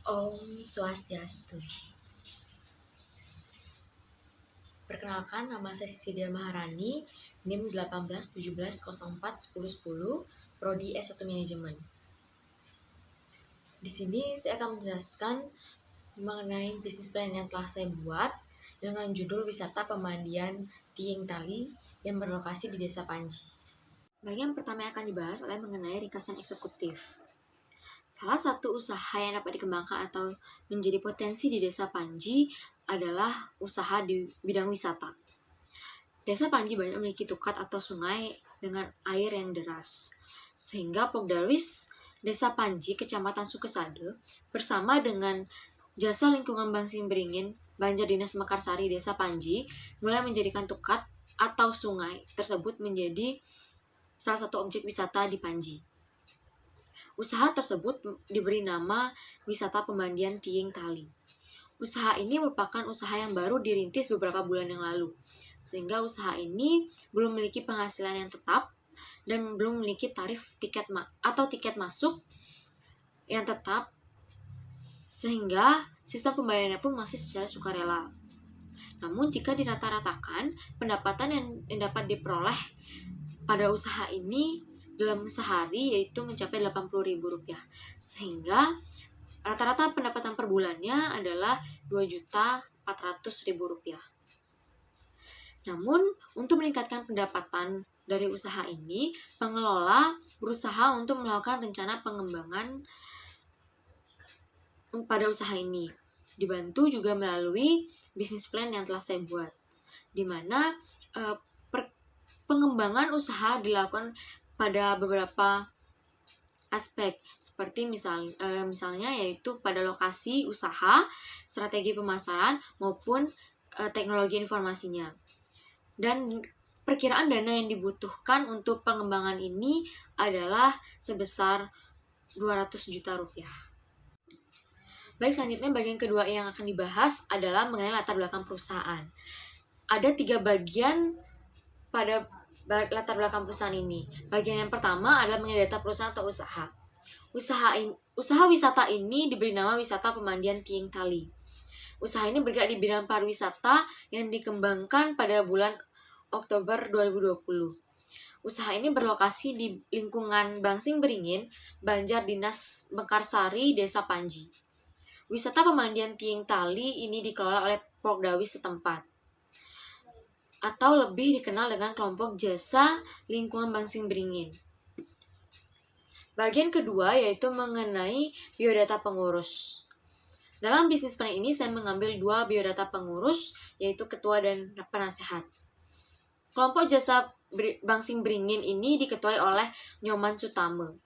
Om Swastiastu. Perkenalkan, nama saya Sisilia Maharani, NIM 1817041010, Prodi S1 Manajemen. Di sini saya akan menjelaskan mengenai bisnis plan yang telah saya buat dengan judul Wisata Pemandian Tiing Tali yang berlokasi di Desa Panji. Bagian pertama yang akan dibahas adalah mengenai ringkasan eksekutif. Salah satu usaha yang dapat dikembangkan atau menjadi potensi di Desa Panji adalah usaha di bidang wisata. Desa Panji banyak memiliki tukat atau sungai dengan air yang deras, sehingga Pogdarwis Desa Panji, Kecamatan Sukesade, bersama dengan Jasa Lingkungan Bangsing Beringin, Banjar Dinas Mekarsari Desa Panji, mulai menjadikan tukat atau sungai tersebut menjadi salah satu objek wisata di Panji. Usaha tersebut diberi nama Wisata Pemandian Tiing Tali. Usaha ini merupakan usaha yang baru dirintis beberapa bulan yang lalu, sehingga usaha ini belum memiliki penghasilan yang tetap dan belum memiliki tarif tiket masuk yang tetap, sehingga sistem pembayarannya pun masih secara sukarela. Namun jika dirata-ratakan, pendapatan yang dapat diperoleh pada usaha ini dalam sehari yaitu mencapai Rp80.000, sehingga rata-rata pendapatan per bulannya adalah Rp2.400.000. Namun, untuk meningkatkan pendapatan dari usaha ini, pengelola berusaha untuk melakukan rencana pengembangan pada usaha ini, dibantu juga melalui bisnis plan yang telah saya buat, di mana pengembangan usaha dilakukan pada beberapa aspek, seperti misalnya yaitu pada lokasi usaha, strategi pemasaran, maupun teknologi informasinya. Dan perkiraan dana yang dibutuhkan untuk pengembangan ini adalah sebesar Rp200 juta. Baik, selanjutnya bagian kedua yang akan dibahas adalah mengenai latar belakang perusahaan. Ada 3 bagian pada latar belakang perusahaan ini. Bagian yang pertama adalah mengenai data perusahaan atau usaha. Usaha wisata ini diberi nama Wisata Pemandian Tiing Tali. Usaha ini bergerak di bidang pariwisata yang dikembangkan pada bulan Oktober 2020. Usaha ini berlokasi di lingkungan Bangsing Beringin, Banjar Dinas Mekarsari, Desa Panji. Wisata Pemandian Tiing Tali ini dikelola oleh Pogdawis setempat, atau lebih dikenal dengan kelompok Jasa Lingkungan Bangsing Beringin. Bagian kedua yaitu mengenai biodata pengurus. Dalam bisnis plan ini saya mengambil 2 biodata pengurus, yaitu ketua dan penasehat. Kelompok Jasa Bangsing Beringin ini diketuai oleh Nyoman Sutame,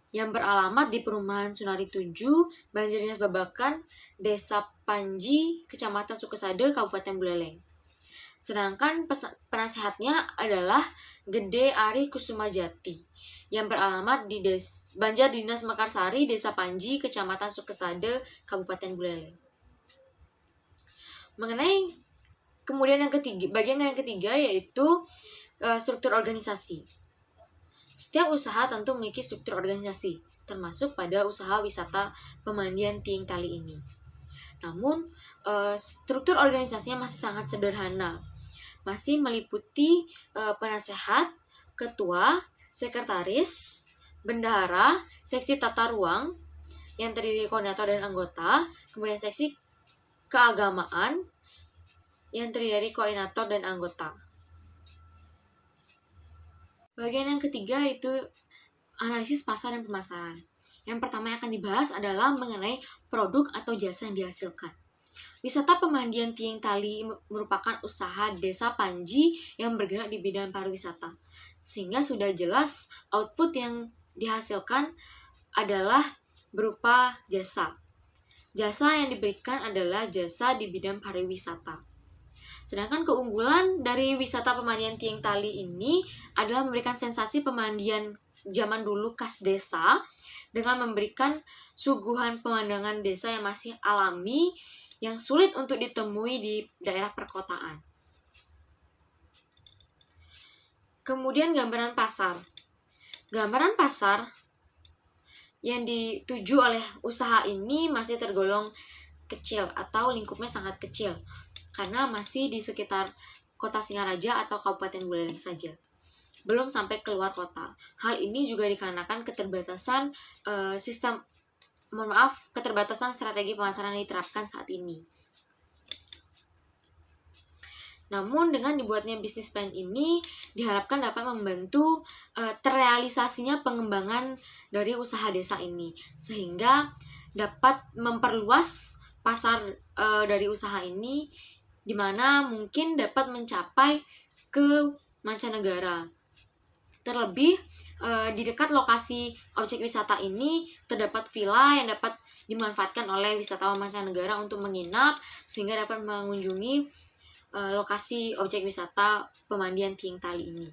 yang beralamat di Perumahan Sunari 7, Banjar Dinas Babakan, Desa Panji, Kecamatan Sukesade, Kabupaten Buleleng. Sedangkan penasehatnya adalah Gede Ari Kusumajati, yang beralamat di Banjar Dinas Mekarsari, Desa Panji, Kecamatan Sukesade, Kabupaten Buleleng. Mengenai kemudian bagian yang ketiga yaitu struktur organisasi. Setiap usaha tentu memiliki struktur organisasi, termasuk pada usaha wisata pemandian Tiing Tali ini. Namun, struktur organisasinya masih sangat sederhana. Masih meliputi penasehat, ketua, sekretaris, bendahara, seksi tata ruang yang terdiri dari koordinator dan anggota, kemudian seksi keagamaan yang terdiri dari koordinator dan anggota. Bagian yang ketiga itu analisis pasar dan pemasaran. Yang pertama yang akan dibahas adalah mengenai produk atau jasa yang dihasilkan. Wisata Pemandian Tiing Tali merupakan usaha Desa Panji yang bergerak di bidang pariwisata, sehingga sudah jelas output yang dihasilkan adalah berupa jasa. Jasa yang diberikan adalah jasa di bidang pariwisata. Sedangkan keunggulan dari wisata pemandian Tiing Tali ini adalah memberikan sensasi pemandian zaman dulu khas desa dengan memberikan suguhan pemandangan desa yang masih alami, yang sulit untuk ditemui di daerah perkotaan. Kemudian gambaran pasar. Gambaran pasar yang dituju oleh usaha ini masih tergolong kecil atau lingkupnya sangat kecil karena masih di sekitar kota Singaraja atau Kabupaten Buleleng saja, belum sampai keluar kota. Hal ini juga dikarenakan keterbatasan keterbatasan strategi pemasaran yang diterapkan saat ini. Namun dengan dibuatnya bisnis plan ini diharapkan dapat membantu terrealisasinya pengembangan dari usaha desa ini, sehingga dapat memperluas pasar dari usaha ini, di mana mungkin dapat mencapai ke mancanegara. Terlebih di dekat lokasi objek wisata ini terdapat villa yang dapat dimanfaatkan oleh wisatawan mancanegara untuk menginap, sehingga dapat mengunjungi lokasi objek wisata pemandian Tiing Tali ini.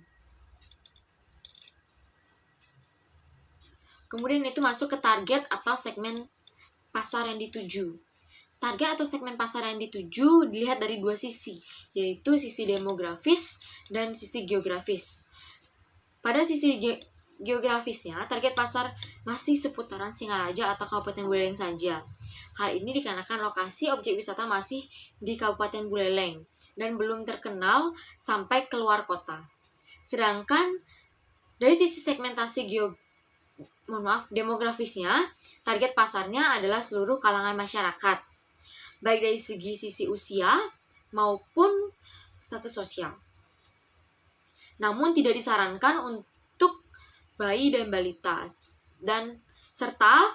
Kemudian itu masuk ke target atau segmen pasar yang dituju. Target atau segmen pasar yang dituju dilihat dari dua sisi, yaitu sisi demografis dan sisi geografis. Pada sisi geografisnya, target pasar masih seputaran Singaraja atau Kabupaten Buleleng saja. Hal ini dikarenakan lokasi objek wisata masih di Kabupaten Buleleng dan belum terkenal sampai keluar kota. Sedangkan dari sisi segmentasi demografisnya, target pasarnya adalah seluruh kalangan masyarakat, baik dari sisi usia maupun status sosial. Namun tidak disarankan untuk bayi dan balita, dan serta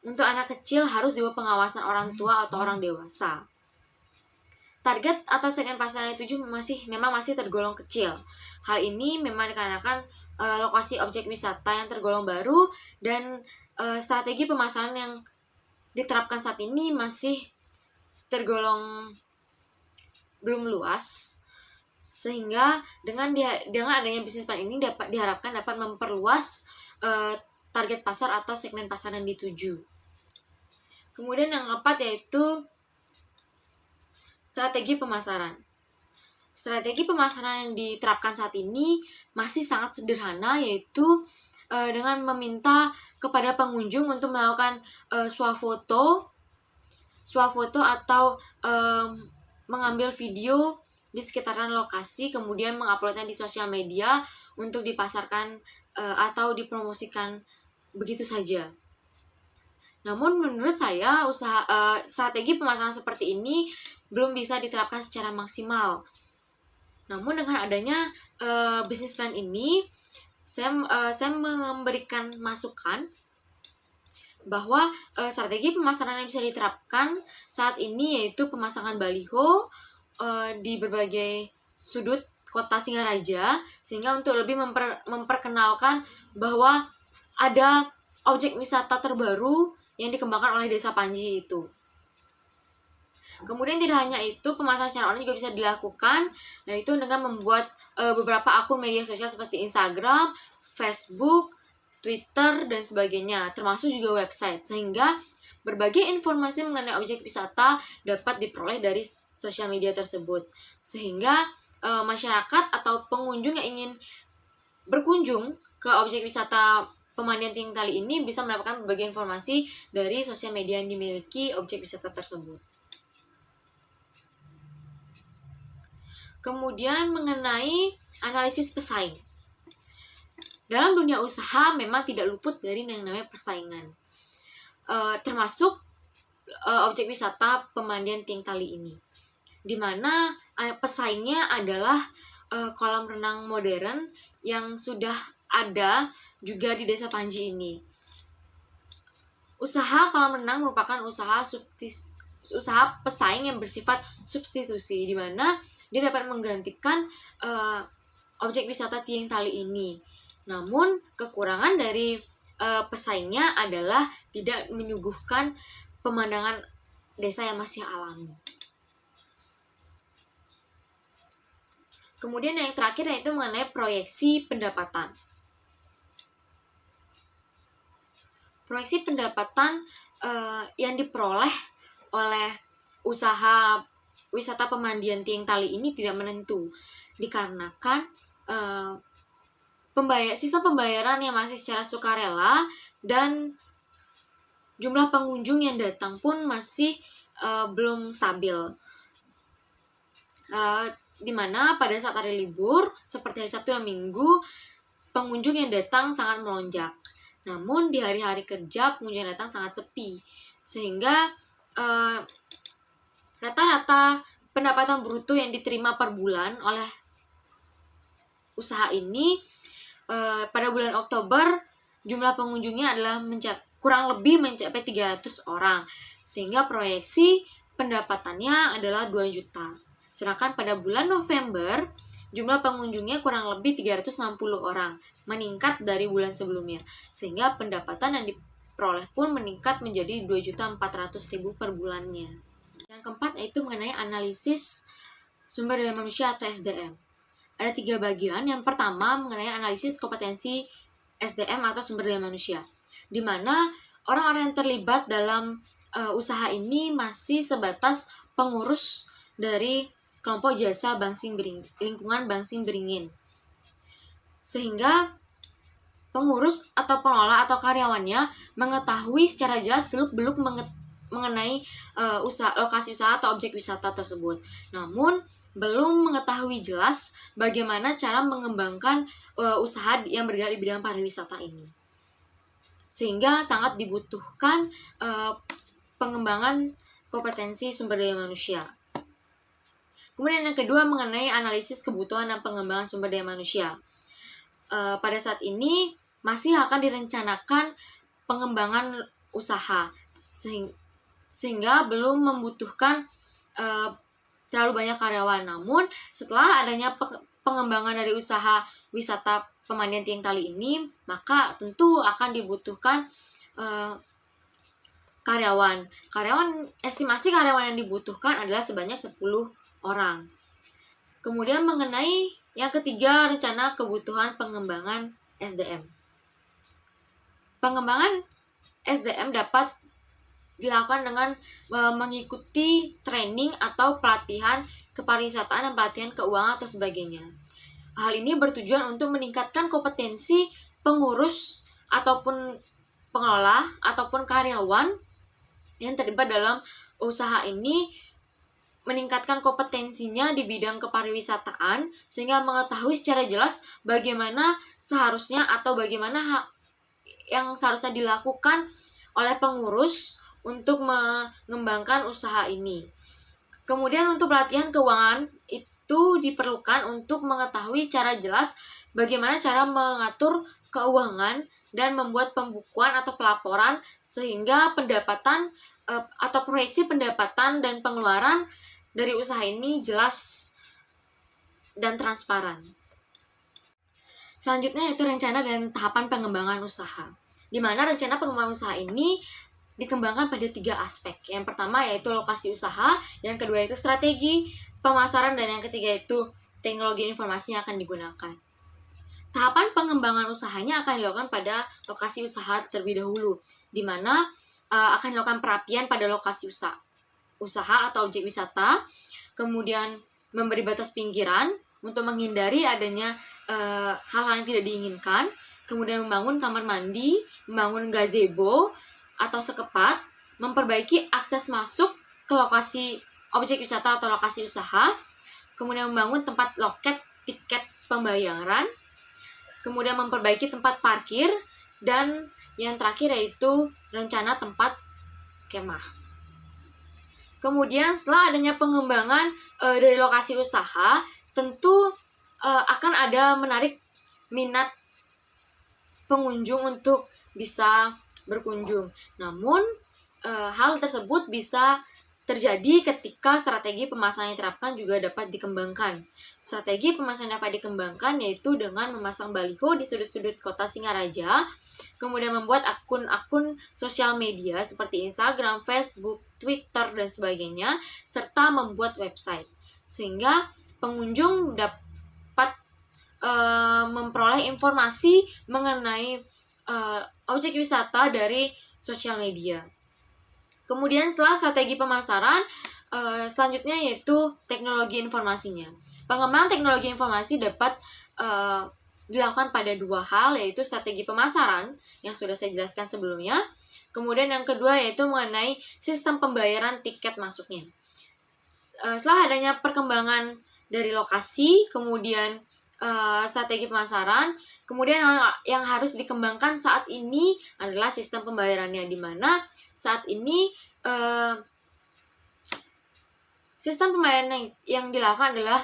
untuk anak kecil harus di bawah pengawasan orang tua atau orang dewasa. Target atau segmen pasar yang dituju memang masih tergolong kecil. Hal ini memang dikarenakan lokasi objek wisata yang tergolong baru dan strategi pemasaran yang diterapkan saat ini masih tergolong belum luas, sehingga dengan adanya bisnis plan ini diharapkan dapat memperluas target pasar atau segmen pasar yang dituju. Kemudian yang keempat yaitu strategi pemasaran. Strategi pemasaran yang diterapkan saat ini masih sangat sederhana, yaitu dengan meminta kepada pengunjung untuk melakukan swafoto atau mengambil video di sekitaran lokasi, kemudian menguploadnya di sosial media untuk dipasarkan atau dipromosikan begitu saja. Namun menurut saya strategi pemasaran seperti ini belum bisa diterapkan secara maksimal. Namun dengan adanya bisnis plan ini, saya memberikan masukan bahwa strategi pemasaran yang bisa diterapkan saat ini yaitu pemasangan baliho di berbagai sudut kota Singaraja, sehingga untuk lebih memperkenalkan bahwa ada objek wisata terbaru yang dikembangkan oleh Desa Panji itu. Kemudian tidak hanya itu, pemasaran secara online juga bisa dilakukan, yaitu dengan membuat beberapa akun media sosial seperti Instagram, Facebook, Twitter, dan sebagainya, termasuk juga website, sehingga berbagai informasi mengenai objek wisata dapat diperoleh dari sosial media tersebut, sehingga masyarakat atau pengunjung yang ingin berkunjung ke objek wisata pemandian Tiing Tali ini bisa mendapatkan berbagai informasi dari sosial media yang dimiliki objek wisata tersebut. Kemudian mengenai analisis pesaing. Dalam dunia usaha memang tidak luput dari yang namanya persaingan. Termasuk objek wisata pemandian Tiing Tali ini, di mana pesaingnya adalah kolam renang modern yang sudah ada juga di Desa Panji ini. Usaha kolam renang merupakan usaha pesaing yang bersifat substitusi, di mana dia dapat menggantikan objek wisata Tiing Tali ini. Namun kekurangan dari pesaingnya adalah tidak menyuguhkan pemandangan desa yang masih alami. Kemudian yang terakhir yaitu mengenai proyeksi pendapatan. Proyeksi pendapatan yang diperoleh oleh usaha wisata pemandian Tiing Tali ini tidak menentu, dikarenakan sistem pembayaran yang masih secara sukarela dan jumlah pengunjung yang datang pun masih belum stabil. Di mana pada saat hari libur seperti hari Sabtu dan Minggu, pengunjung yang datang sangat melonjak. Namun di hari-hari kerja pengunjung yang datang sangat sepi, sehingga rata-rata pendapatan bruto yang diterima per bulan oleh usaha ini pada bulan Oktober jumlah pengunjungnya adalah kurang lebih mencapai 300 orang, sehingga proyeksi pendapatannya adalah 2 juta. Sedangkan pada bulan November, jumlah pengunjungnya kurang lebih 360 orang, meningkat dari bulan sebelumnya, sehingga pendapatan yang diperoleh pun meningkat menjadi 2.400.000 per bulannya. Yang keempat yaitu mengenai analisis sumber daya manusia atau SDM. Ada 3 bagian. Yang pertama mengenai analisis kompetensi SDM atau sumber daya manusia, di mana orang-orang yang terlibat dalam usaha ini masih sebatas pengurus dari kelompok jasa lingkungan Bangsing Beringin, sehingga pengurus atau pengelola atau karyawannya mengetahui secara jelas seluk-beluk mengenai lokasi usaha atau objek wisata tersebut, namun belum mengetahui jelas bagaimana cara mengembangkan usaha yang bergerak di bidang pariwisata ini, sehingga sangat dibutuhkan pengembangan kompetensi sumber daya manusia. Kemudian yang kedua mengenai analisis kebutuhan dan pengembangan sumber daya manusia. Pada saat ini masih akan direncanakan pengembangan usaha, sehingga belum membutuhkan terlalu banyak karyawan. Namun setelah adanya pengembangan dari usaha wisata pemandian tiang tali ini, maka tentu akan dibutuhkan karyawan. Estimasi karyawan yang dibutuhkan adalah sebanyak 10 orang. Kemudian mengenai yang ketiga, rencana kebutuhan pengembangan SDM. Pengembangan SDM dapat dilakukan dengan mengikuti training atau pelatihan kepariwisataan dan pelatihan keuangan atau sebagainya. Hal ini bertujuan untuk meningkatkan kompetensi pengurus ataupun pengelola ataupun karyawan yang terlibat dalam usaha ini, meningkatkan kompetensinya di bidang kepariwisataan sehingga mengetahui secara jelas bagaimana seharusnya atau bagaimana yang seharusnya dilakukan oleh pengurus untuk mengembangkan usaha ini. Kemudian untuk pelatihan keuangan itu diperlukan untuk mengetahui secara jelas bagaimana cara mengatur keuangan dan membuat pembukuan atau pelaporan sehingga pendapatan atau proyeksi pendapatan dan pengeluaran dari usaha ini jelas dan transparan. Selanjutnya yaitu rencana dan tahapan pengembangan usaha, di mana rencana pengembangan usaha ini dikembangkan pada 3 aspek. Yang pertama yaitu lokasi usaha, yang kedua yaitu strategi pemasaran, dan yang ketiga yaitu teknologi informasi yang akan digunakan. Tahapan pengembangan usahanya akan dilakukan pada lokasi usaha terlebih dahulu, di mana akan dilakukan perapian pada lokasi usaha atau objek wisata, kemudian memberi batas pinggiran untuk menghindari adanya hal-hal yang tidak diinginkan, kemudian membangun kamar mandi, membangun gazebo atau sekepat, memperbaiki akses masuk ke lokasi objek wisata atau lokasi usaha, kemudian membangun tempat loket tiket pembayaran, kemudian memperbaiki tempat parkir, dan yang terakhir yaitu rencana tempat kemah. Kemudian setelah adanya pengembangan dari lokasi usaha, tentu akan ada menarik minat pengunjung untuk bisa berkunjung. Namun hal tersebut bisa terjadi ketika strategi pemasaran yang diterapkan juga dapat dikembangkan. Strategi pemasaran dapat dikembangkan yaitu dengan memasang baliho di sudut-sudut kota Singaraja, kemudian membuat akun-akun sosial media seperti Instagram, Facebook, Twitter, dan sebagainya, serta membuat website, sehingga pengunjung dapat memperoleh informasi mengenai objek wisata dari sosial media. Kemudian setelah strategi pemasaran, selanjutnya yaitu teknologi informasinya. Pengembangan teknologi informasi dapat dilakukan pada dua hal, yaitu strategi pemasaran yang sudah saya jelaskan sebelumnya. Kemudian yang kedua yaitu mengenai sistem pembayaran tiket masuknya. Setelah adanya perkembangan dari lokasi, kemudian strategi pemasaran, kemudian yang harus dikembangkan saat ini adalah sistem pembayarannya, di mana saat ini sistem pembayaran yang dilakukan adalah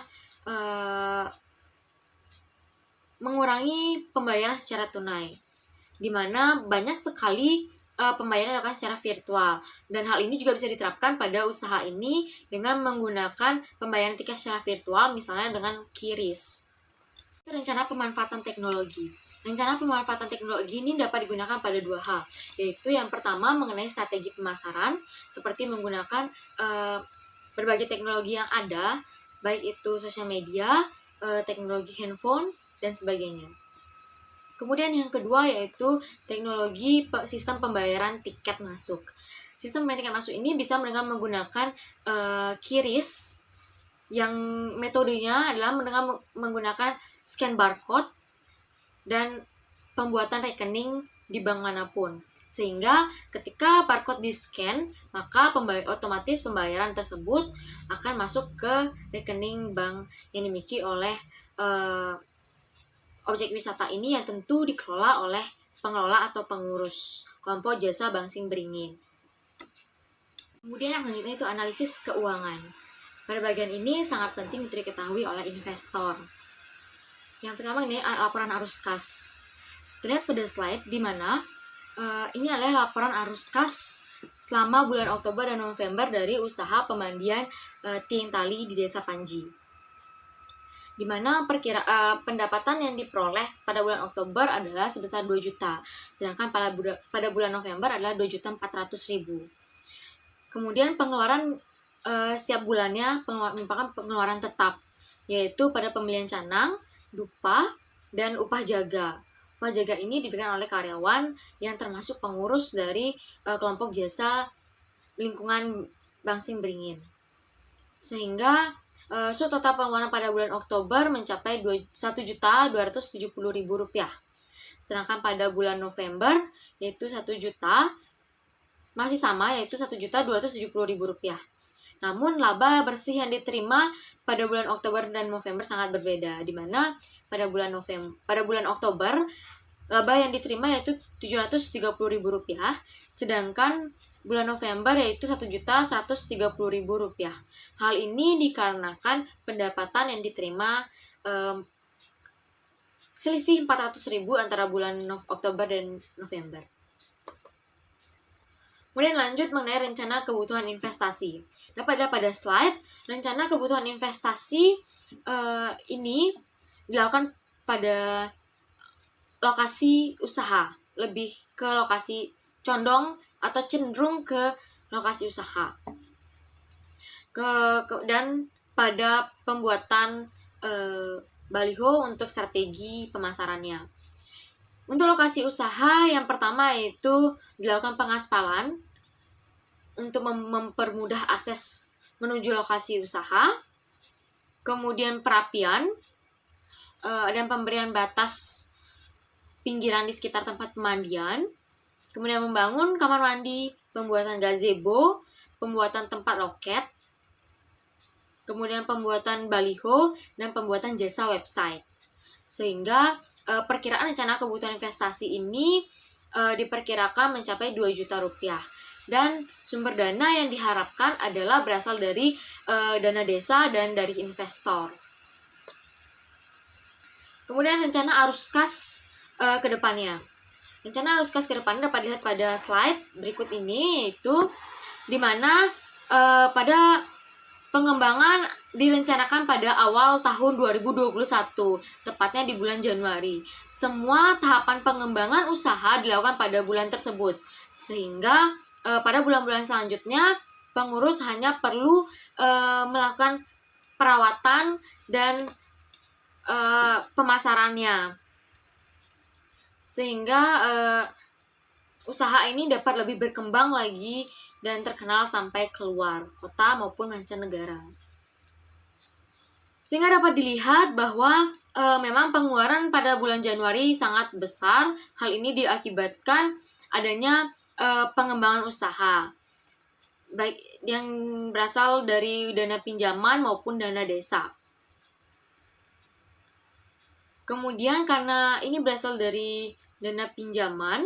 mengurangi pembayaran secara tunai, di mana banyak sekali pembayaran dilakukan secara virtual, dan hal ini juga bisa diterapkan pada usaha ini dengan menggunakan pembayaran tiket secara virtual, misalnya dengan QRIS. Itu rencana pemanfaatan teknologi. Rencana pemanfaatan teknologi ini dapat digunakan pada dua hal, yaitu yang pertama mengenai strategi pemasaran, seperti menggunakan berbagai teknologi yang ada, baik itu sosial media, teknologi handphone, dan sebagainya. Kemudian yang kedua yaitu teknologi sistem pembayaran tiket masuk. Sistem pembayaran tiket masuk ini bisa dengan menggunakan QRIS, yang metodenya adalah dengan menggunakan scan barcode dan pembuatan rekening di bank manapun. Sehingga ketika barcode di-scan, maka otomatis pembayaran tersebut akan masuk ke rekening bank yang dimiliki oleh objek wisata ini, yang tentu dikelola oleh pengelola atau pengurus kelompok jasa Bangsing Beringin. Kemudian yang selanjutnya itu analisis keuangan. Pada bagian ini sangat penting untuk diketahui oleh investor. Yang pertama ini laporan arus kas. Terlihat pada slide di mana ini adalah laporan arus kas selama bulan Oktober dan November dari usaha pemandian tiang tali di Desa Panji, di mana pendapatan yang diperoleh pada bulan Oktober adalah sebesar 2 juta, sedangkan pada bulan November adalah 2.400.000. Kemudian pengeluaran setiap bulannya merupakan pengeluaran tetap, yaitu pada pembelian canang, dupa, dan upah jaga. Upah jaga ini diberikan oleh karyawan yang termasuk pengurus dari kelompok jasa lingkungan Bangsing Beringin. Sehingga total pengeluaran pada bulan Oktober mencapai Rp1.270.000. Sedangkan pada bulan November yaitu 1 juta, masih sama, yaitu Rp1.270.000. Namun laba bersih yang diterima pada bulan Oktober dan November sangat berbeda, di mana pada bulan Oktober laba yang diterima yaitu Rp730.000, sedangkan bulan November yaitu Rp1.130.000. Hal ini dikarenakan pendapatan yang diterima selisih Rp400.000 antara bulan Oktober dan November. Kemudian lanjut mengenai rencana kebutuhan investasi. Dapat pada slide, rencana kebutuhan investasi ini dilakukan pada lokasi usaha, lebih ke lokasi condong atau cenderung ke lokasi usaha. Dan pada pembuatan baliho untuk strategi pemasarannya. Untuk lokasi usaha, yang pertama yaitu dilakukan pengaspalan untuk mempermudah akses menuju lokasi usaha. Kemudian perapian dan pemberian batas pinggiran di sekitar tempat pemandian, kemudian membangun kamar mandi, pembuatan gazebo, pembuatan tempat loket, kemudian pembuatan baliho, dan pembuatan jasa website. Sehingga perkiraan rencana kebutuhan investasi ini diperkirakan mencapai Rp2 juta. Dan sumber dana yang diharapkan adalah berasal dari dana desa dan dari investor. Kemudian rencana arus kas ke depannya. Rencana arus kas ke depan dapat dilihat pada slide berikut ini, yaitu di mana pada pengembangan direncanakan pada awal tahun 2021, tepatnya di bulan Januari. Semua tahapan pengembangan usaha dilakukan pada bulan tersebut, sehingga pada bulan-bulan selanjutnya pengurus hanya perlu melakukan perawatan dan pemasarannya, sehingga usaha ini dapat lebih berkembang lagi dan terkenal sampai keluar kota maupun mancanegara. Sehingga dapat dilihat bahwa memang pengeluaran pada bulan Januari sangat besar. Hal ini diakibatkan adanya pengembangan usaha, baik yang berasal dari dana pinjaman maupun dana desa. Kemudian karena ini berasal dari dana pinjaman,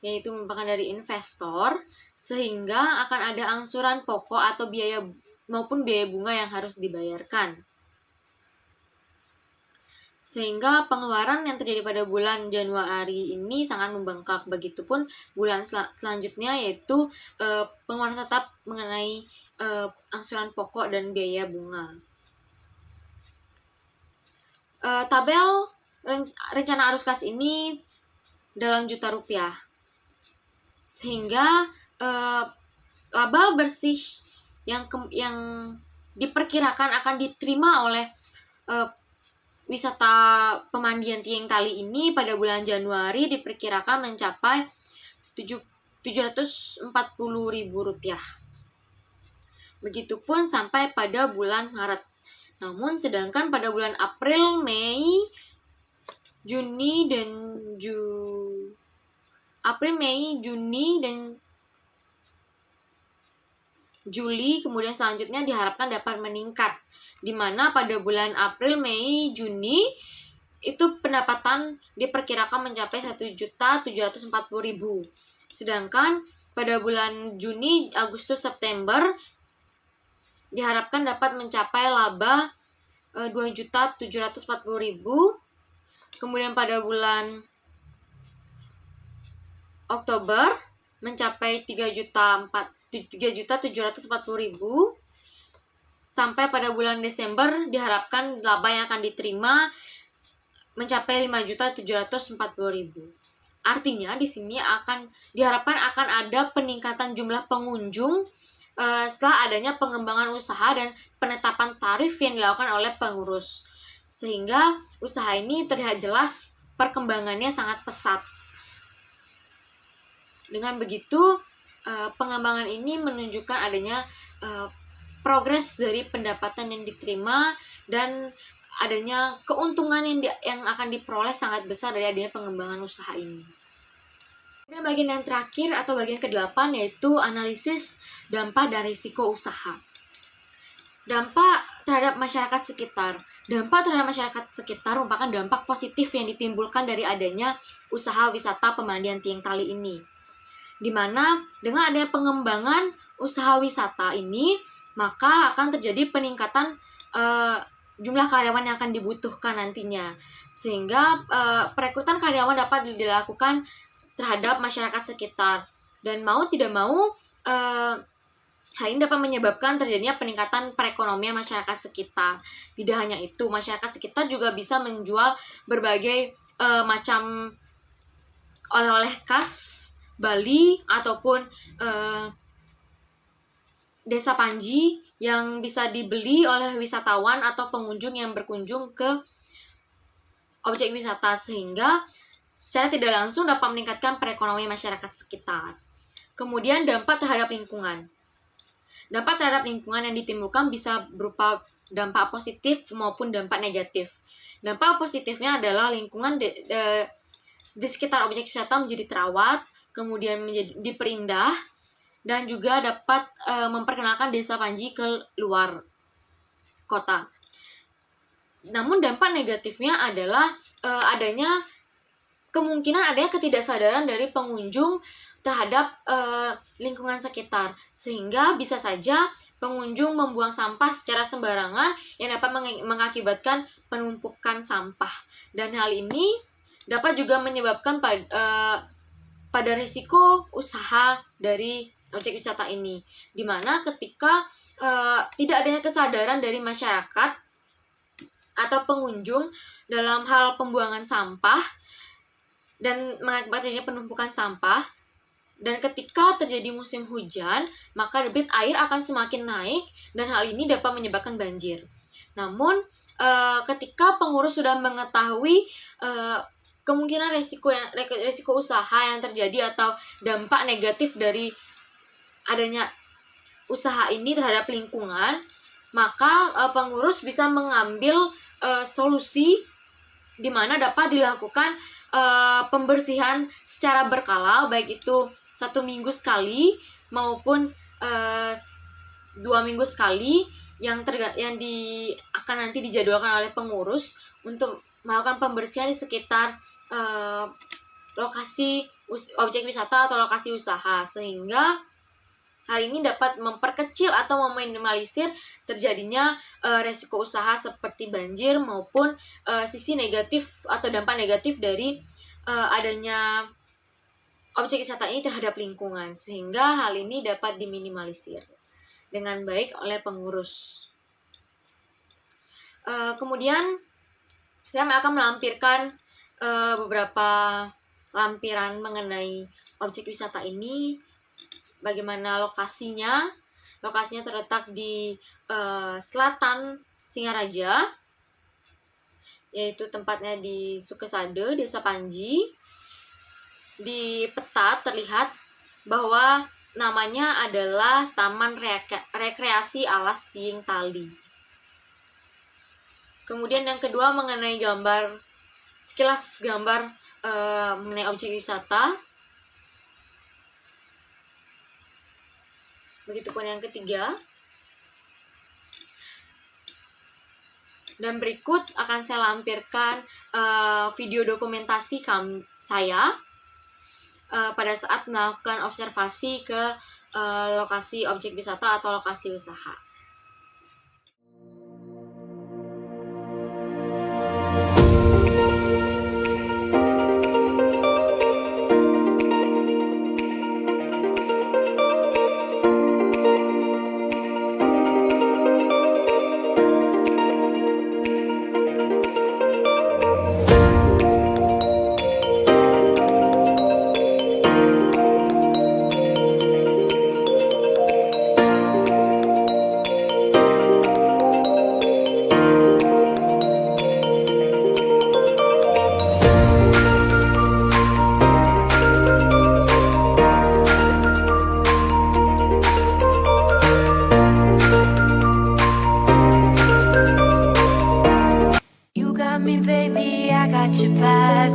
yaitu merupakan dari investor, sehingga akan ada angsuran pokok atau biaya maupun biaya bunga yang harus dibayarkan. Sehingga pengeluaran yang terjadi pada bulan Januari ini sangat membengkak. Begitupun bulan selanjutnya, yaitu pengeluaran tetap mengenai angsuran pokok dan biaya bunga. Tabel rencana arus kas ini dalam juta rupiah, sehingga laba bersih yang diperkirakan akan diterima oleh wisata pemandian Tieng Tali ini pada bulan Januari diperkirakan mencapai Rp740.000. Begitupun sampai pada bulan Maret. Namun sedangkan pada bulan April, Mei, Juni, dan Juli, kemudian selanjutnya diharapkan dapat meningkat, di mana pada bulan April, Mei, Juni itu pendapatan diperkirakan mencapai Rp1.740.000. Sedangkan pada bulan Juni, Agustus, September diharapkan dapat mencapai laba Rp2.740.000. Kemudian pada bulan Oktober mencapai Rp3.740.000. Sampai pada bulan Desember diharapkan laba yang akan diterima mencapai Rp5.740.000. Artinya di sini diharapkan akan ada peningkatan jumlah pengunjung setelah adanya pengembangan usaha dan penetapan tarif yang dilakukan oleh pengurus, sehingga usaha ini terlihat jelas perkembangannya sangat pesat. Dengan begitu, pengembangan ini menunjukkan adanya progres dari pendapatan yang diterima dan adanya keuntungan yang akan diperoleh sangat besar dari adanya pengembangan usaha ini. Kemudian bagian yang terakhir atau bagian ke-8 yaitu analisis dampak dan risiko usaha. Dampak terhadap masyarakat sekitar. Dampak terhadap masyarakat sekitar merupakan dampak positif yang ditimbulkan dari adanya usaha wisata pemandian Tieng Tali ini. Di mana dengan adanya pengembangan usaha wisata ini, maka akan terjadi peningkatan jumlah karyawan yang akan dibutuhkan nantinya. Sehingga perekrutan karyawan dapat dilakukan terhadap masyarakat sekitar. Dan mau tidak mau, hal ini dapat menyebabkan terjadinya peningkatan perekonomian masyarakat sekitar. Tidak hanya itu, masyarakat sekitar juga bisa menjual berbagai macam oleh-oleh khas Bali ataupun Desa Panji yang bisa dibeli oleh wisatawan atau pengunjung yang berkunjung ke objek wisata, sehingga secara tidak langsung dapat meningkatkan perekonomian masyarakat sekitar. Kemudian dampak terhadap lingkungan. Dampak terhadap lingkungan yang ditimbulkan bisa berupa dampak positif maupun dampak negatif. Dampak positifnya adalah lingkungan di sekitar objek wisata menjadi terawat, kemudian menjadi diperindah, dan juga dapat memperkenalkan Desa Panji ke luar kota. Namun dampak negatifnya adalah adanya kemungkinan adanya ketidaksadaran dari pengunjung terhadap lingkungan sekitar, sehingga bisa saja pengunjung membuang sampah secara sembarangan yang dapat mengakibatkan penumpukan sampah. Dan hal ini dapat juga menyebabkan pada risiko usaha dari objek wisata ini, di mana ketika tidak adanya kesadaran dari masyarakat atau pengunjung dalam hal pembuangan sampah dan mengakibatkan penumpukan sampah, dan ketika terjadi musim hujan, maka debit air akan semakin naik dan hal ini dapat menyebabkan banjir. Namun ketika pengurus sudah mengetahui kemungkinan resiko usaha yang terjadi atau dampak negatif dari adanya usaha ini terhadap lingkungan, maka pengurus bisa mengambil solusi di mana dapat dilakukan pembersihan secara berkala, baik itu 1 minggu sekali maupun 2 minggu sekali, yang akan nanti dijadwalkan oleh pengurus untuk melakukan pembersihan di sekitar lokasi objek wisata atau lokasi usaha, sehingga hal ini dapat memperkecil atau meminimalisir terjadinya resiko usaha seperti banjir maupun sisi negatif atau dampak negatif dari adanya objek wisata ini terhadap lingkungan, sehingga hal ini dapat diminimalisir dengan baik oleh pengurus. Kemudian saya akan melampirkan beberapa lampiran mengenai objek wisata ini, bagaimana lokasinya. Lokasinya terletak di selatan Singaraja, yaitu tempatnya di Sukesade, Desa Panji. Di peta terlihat bahwa namanya adalah Taman Rekreasi Alas Tiing Tali. Kemudian yang kedua mengenai sekilas gambar mengenai objek wisata. Begitupun yang ketiga. Dan berikut akan saya lampirkan video dokumentasi saya pada saat melakukan observasi ke lokasi objek wisata atau lokasi usaha.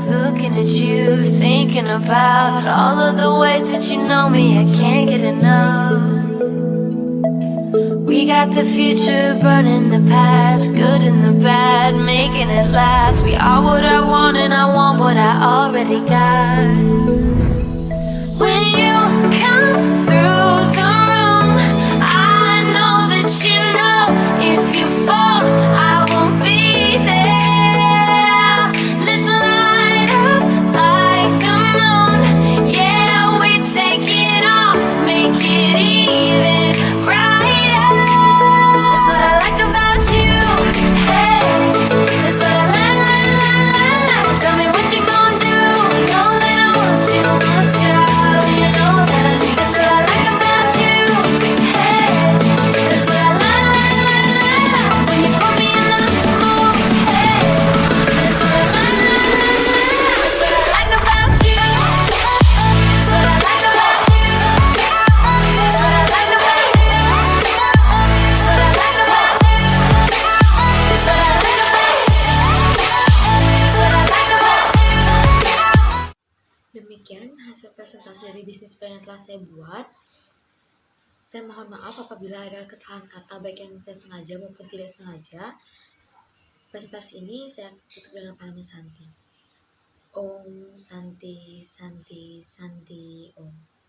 Looking at you, thinking about all of the ways that you know me, I can't get enough. We got the future burning the past, good and the bad, making it last. We are what I want and I want what I already got. When you come through the room, I know that you know if you fall, I won't be there. Demikian hasil presentasi dari bisnis plan yang telah saya buat. Saya mohon maaf apabila ada kesalahan kata baik yang saya sengaja maupun tidak sengaja. Presentasi ini saya tutup dengan Parama Santi. Om Santi Santi Santi Om.